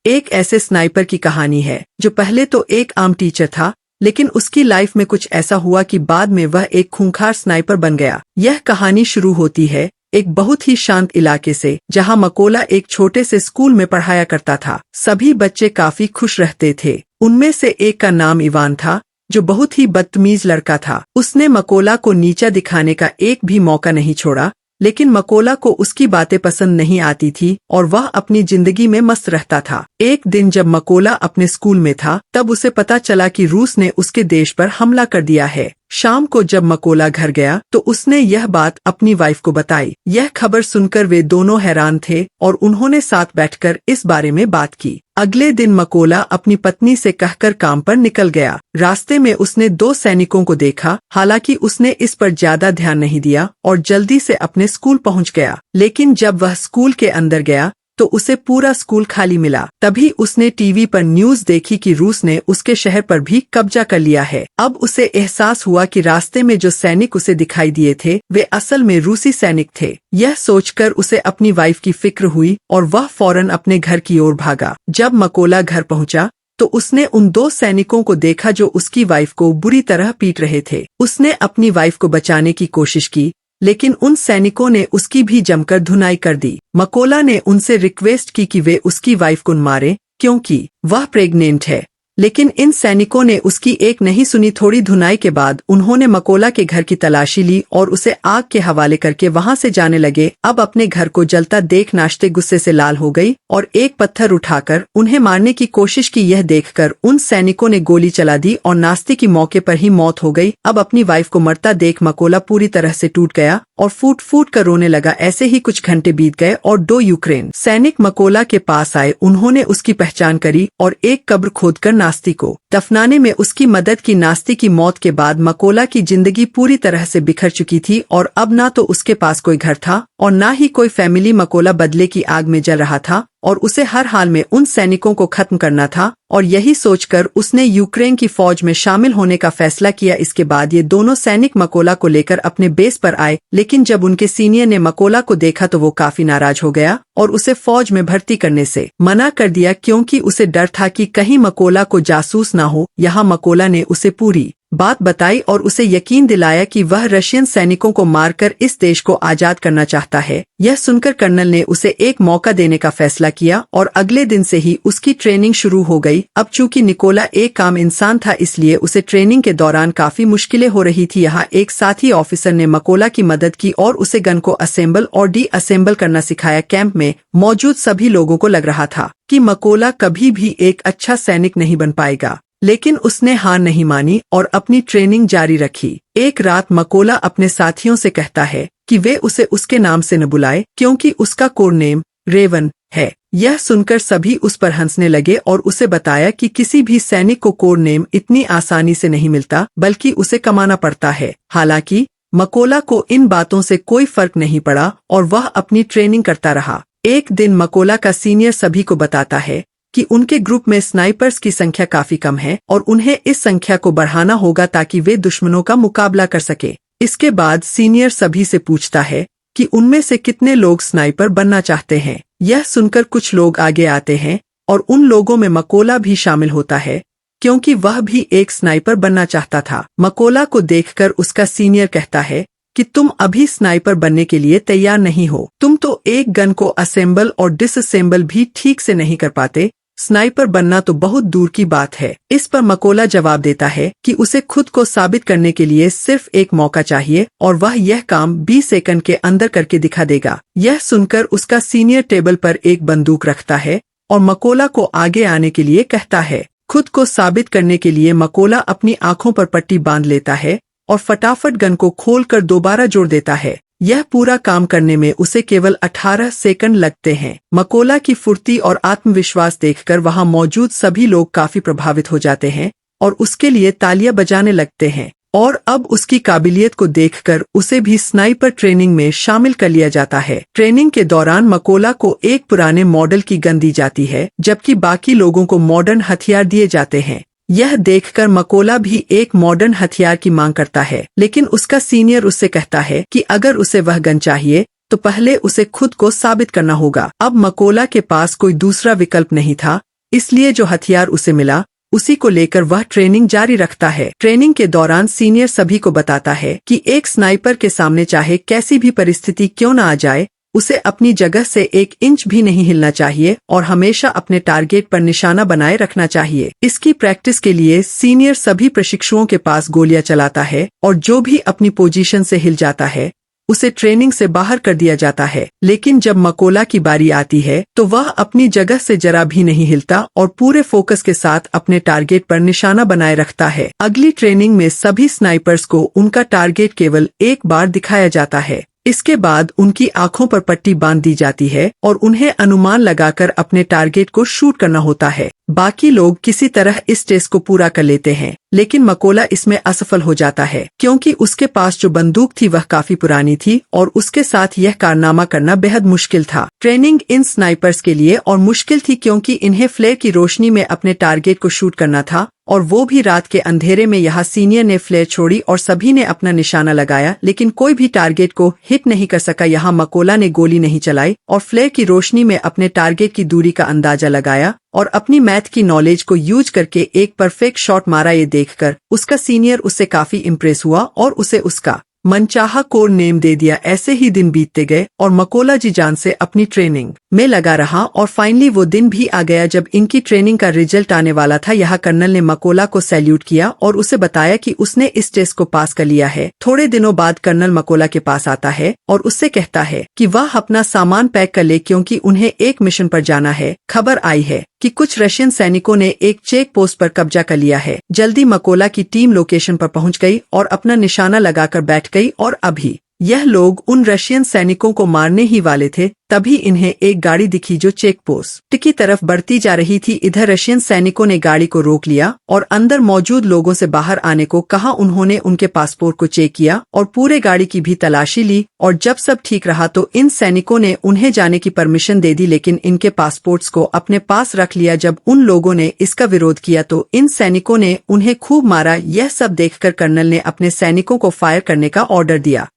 एक ऐसे स्नाइपर की कहानी है जो पहले तो एक आम टीचर था, लेकिन उसकी लाइफ में कुछ ऐसा हुआ कि बाद में वह एक खूंखार स्नाइपर बन गया। यह कहानी शुरू होती है एक बहुत ही शांत इलाके से, जहां मकोला एक छोटे से स्कूल में पढ़ाया करता था। सभी बच्चे काफी खुश रहते थे। उनमें से एक का नाम इवान था, जो बहुत ही बदतमीज लड़का था। उसने मकोला को नीचा दिखाने का एक भी मौका नहीं छोड़ा, लेकिन मकोला को उसकी बातें पसंद नहीं आती थी और वह अपनी जिंदगी में मस्त रहता था। एक दिन जब मकोला अपने स्कूल में था, तब उसे पता चला कि रूस ने उसके देश पर हमला कर दिया है। शाम को जब मकोला घर गया तो उसने यह बात अपनी वाइफ को बताई। यह खबर सुनकर वे दोनों हैरान थे और उन्होंने साथ बैठकर इस बारे में बात की। अगले दिन मकोला अपनी पत्नी से कहकर काम पर निकल गया। रास्ते में उसने 2 सैनिकों को देखा। हालांकि उसने इस पर ज्यादा ध्यान नहीं दिया और जल्दी से अपने स्कूल पहुंच गया। लेकिन जब वह स्कूल के अंदर गया तो उसे पूरा स्कूल खाली मिला। तभी उसने टीवी पर न्यूज़ देखी कि रूस ने उसके शहर पर भी कब्जा कर लिया है। अब उसे एहसास हुआ कि रास्ते में जो सैनिक उसे दिखाई दिए थे वे असल में रूसी सैनिक थे। यह सोचकर उसे अपनी वाइफ की फिक्र हुई और वह फौरन अपने घर की ओर भागा। जब मकोला घर पहुंचा तो उसने उन 2 सैनिकों को देखा जो उसकी वाइफ को बुरी तरह पीट रहे थे। उसने अपनी वाइफ को बचाने की कोशिश की, लेकिन उन सैनिकों ने उसकी भी जमकर धुनाई कर दी। मकोला ने उनसे रिक्वेस्ट की कि वे उसकी वाइफ को मारे, क्योंकि वह प्रेग्नेंट है। लेकिन इन सैनिकों ने उसकी एक नहीं सुनी। थोड़ी धुनाई के बाद उन्होंने मकोला के घर की तलाशी ली और उसे आग के हवाले करके वहां से जाने लगे। अब अपने घर को जलता देख नाश्ते गुस्से से लाल हो गई और एक पत्थर उठाकर उन्हें मारने की कोशिश की। यह देखकर उन सैनिकों ने गोली चला दी और नाश्ते की मौके पर ही मौत हो गई। अब अपनी वाइफ को मरता देख मकोला पूरी तरह से टूट गया और फूट फूट कर रोने लगा। ऐसे ही कुछ घंटे बीत गए और 2 यूक्रेन सैनिक मकोला के पास आए। उन्होंने उसकी पहचान करी और एक कब्र खोदकर नास्ती को दफनाने में उसकी मदद की। नास्ती की मौत के बाद मकोला की जिंदगी पूरी तरह से बिखर चुकी थी और अब ना तो उसके पास कोई घर था और ना ही कोई फैमिली। मकोला बदले की आग में जल रहा था और उसे हर हाल में उन सैनिकों को खत्म करना था और यही सोचकर उसने यूक्रेन की फौज में शामिल होने का फैसला किया। इसके बाद ये दोनों सैनिक मकोला को लेकर अपने बेस पर आए, लेकिन जब उनके सीनियर ने मकोला को देखा तो वो काफी नाराज हो गया और उसे फौज में भर्ती करने से मना कर दिया, क्योंकि उसे डर था कि कहीं मकोला को जासूस ना हो। यहाँ मकोला ने उसे पूरी बात बताई और उसे यकीन दिलाया कि वह रशियन सैनिकों को मारकर इस देश को आजाद करना चाहता है। यह सुनकर कर्नल ने उसे एक मौका देने का फैसला किया और अगले दिन से ही उसकी ट्रेनिंग शुरू हो गई। अब चूंकि निकोला एक काम इंसान था, इसलिए उसे ट्रेनिंग के दौरान काफी मुश्किलें हो रही थी। यहाँ एक साथी ऑफिसर ने मकोला की मदद की और उसे गन को असेंबल और डी असेंबल करना सिखाया। कैंप में मौजूद सभी लोगों को लग रहा था कि मकोला कभी भी एक अच्छा सैनिक नहीं बन पाएगा, लेकिन उसने हार नहीं मानी और अपनी ट्रेनिंग जारी रखी। एक रात मकोला अपने साथियों से कहता है कि वे उसे उसके नाम से न बुलाए, क्योंकि उसका कोड नेम रेवन है। यह सुनकर सभी उस पर हंसने लगे और उसे बताया कि किसी भी सैनिक को कोड नेम इतनी आसानी से नहीं मिलता, बल्कि उसे कमाना पड़ता है। हालांकि मकोला को इन बातों से कोई फर्क नहीं पड़ा और वह अपनी ट्रेनिंग करता रहा। एक दिन मकोला का सीनियर सभी को बताता है कि उनके ग्रुप में स्नाइपर्स की संख्या काफी कम है और उन्हें इस संख्या को बढ़ाना होगा ताकि वे दुश्मनों का मुकाबला कर सके। इसके बाद सीनियर सभी से पूछता है कि उनमें से कितने लोग स्नाइपर बनना चाहते हैं। यह सुनकर कुछ लोग आगे आते हैं और उन लोगों में मकोला भी शामिल होता है, क्योंकि वह भी एक स्नाइपर बनना चाहता था। मकोला को देखकर उसका सीनियर कहता है कि तुम अभी स्नाइपर बनने के लिए तैयार नहीं हो। तुम तो एक गन को असेंबल और डिसअसेंबल भी ठीक से नहीं कर पाते। स्नाइपर बनना तो बहुत दूर की बात है। इस पर मकोला जवाब देता है कि उसे खुद को साबित करने के लिए सिर्फ एक मौका चाहिए और वह यह काम 20 सेकंड के अंदर करके दिखा देगा। यह सुनकर उसका सीनियर टेबल पर एक बंदूक रखता है और मकोला को आगे आने के लिए कहता है। खुद को साबित करने के लिए मकोला अपनी आंखों पर पट्टी बांध लेता है और फटाफट गन को खोलकर दोबारा जोड़ देता है। यह पूरा काम करने में उसे केवल 18 सेकंड लगते हैं। मकोला की फुर्ती और आत्मविश्वास देखकर वहां मौजूद सभी लोग काफी प्रभावित हो जाते हैं और उसके लिए तालियां बजाने लगते हैं। और अब उसकी काबिलियत को देखकर उसे भी स्नाइपर ट्रेनिंग में शामिल कर लिया जाता है। ट्रेनिंग के दौरान मकोला को एक पुराने मॉडल की गन दी जाती है, जबकि बाकी लोगों को मॉडर्न हथियार दिए जाते हैं। यह देखकर मकोला भी एक मॉडर्न हथियार की मांग करता है, लेकिन उसका सीनियर उससे कहता है कि अगर उसे वह गन चाहिए तो पहले उसे खुद को साबित करना होगा। अब मकोला के पास कोई दूसरा विकल्प नहीं था, इसलिए जो हथियार उसे मिला उसी को लेकर वह ट्रेनिंग जारी रखता है। ट्रेनिंग के दौरान सीनियर सभी को बताता है कि एक स्नाइपर के सामने चाहे कैसी भी परिस्थिति क्यों न आ जाए, उसे अपनी जगह से 1 इंच भी नहीं हिलना चाहिए और हमेशा अपने टारगेट पर निशाना बनाए रखना चाहिए। इसकी प्रैक्टिस के लिए सीनियर सभी प्रशिक्षुओं के पास गोलियां चलाता है और जो भी अपनी पोजीशन से हिल जाता है उसे ट्रेनिंग से बाहर कर दिया जाता है। लेकिन जब मकोला की बारी आती है तो वह अपनी जगह से जरा भी नहीं हिलता और पूरे फोकस के साथ अपने टारगेट पर निशाना बनाए रखता है। अगली ट्रेनिंग में सभी स्नाइपर्स को उनका टारगेट केवल एक बार दिखाया जाता है। इसके बाद उनकी आंखों पर पट्टी बांध दी जाती है और उन्हें अनुमान लगाकर अपने टारगेट को शूट करना होता है। बाकी लोग किसी तरह इस टेस्ट को पूरा कर लेते हैं, लेकिन मकोला इसमें असफल हो जाता है क्योंकि उसके पास जो बंदूक थी वह काफी पुरानी थी और उसके साथ यह कारनामा करना बेहद मुश्किल था। ट्रेनिंग इन स्नाइपर्स के लिए और मुश्किल थी क्योंकि इन्हें फ्लेयर की रोशनी में अपने टारगेट को शूट करना था और वो भी रात के अंधेरे में। यहाँ सीनियर ने फ्लेयर छोड़ी और सभी ने अपना निशाना लगाया, लेकिन कोई भी टारगेट को हिट नहीं कर सका। यहाँ मकोला ने गोली नहीं चलाई और फ्लेयर की रोशनी में अपने टारगेट की दूरी का अंदाजा लगाया और अपनी मैथ की नॉलेज को यूज करके एक परफेक्ट शॉट मारा। ये देखकर उसका सीनियर उससे काफी इम्प्रेस हुआ और उसे उसका मनचाहा कोड नेम दे दिया। ऐसे ही दिन बीतते गए और मकोला जी जान से अपनी ट्रेनिंग में लगा रहा और फाइनली वो दिन भी आ गया जब इनकी ट्रेनिंग का रिजल्ट आने वाला था। यहाँ कर्नल ने मकोला को सैल्यूट किया और उसे बताया कि उसने इस टेस्ट को पास कर लिया है। थोड़े दिनों बाद कर्नल मकोला के पास आता है और उससे कहता है कि वह अपना सामान पैक कर ले क्योंकि उन्हें एक मिशन पर जाना है। खबर आई है कि कुछ रशियन सैनिकों ने एक चेक पोस्ट पर कब्जा कर लिया है। जल्दी मकोला की टीम लोकेशन पर पहुंच गई और अपना निशाना लगाकर बैठ गई और अभी यह लोग उन रशियन सैनिकों को मारने ही वाले थे, तभी इन्हें एक गाड़ी दिखी जो चेक पोस्ट की तरफ बढ़ती जा रही थी। इधर रशियन सैनिकों ने गाड़ी को रोक लिया और अंदर मौजूद लोगों से बाहर आने को कहा। उन्होंने उनके पासपोर्ट को चेक किया और पूरे गाड़ी की भी तलाशी ली और जब सब ठीक रहा तो इन सैनिकों ने उन्हें जाने की परमिशन दे दी, लेकिन इनके पासपोर्ट्स को अपने पास रख लिया। जब उन लोगों ने इसका विरोध किया तो इन सैनिकों ने उन्हें खूब मारा। यह सब देखकर कर्नल ने अपने सैनिकों को फायर करने का ऑर्डर दिया।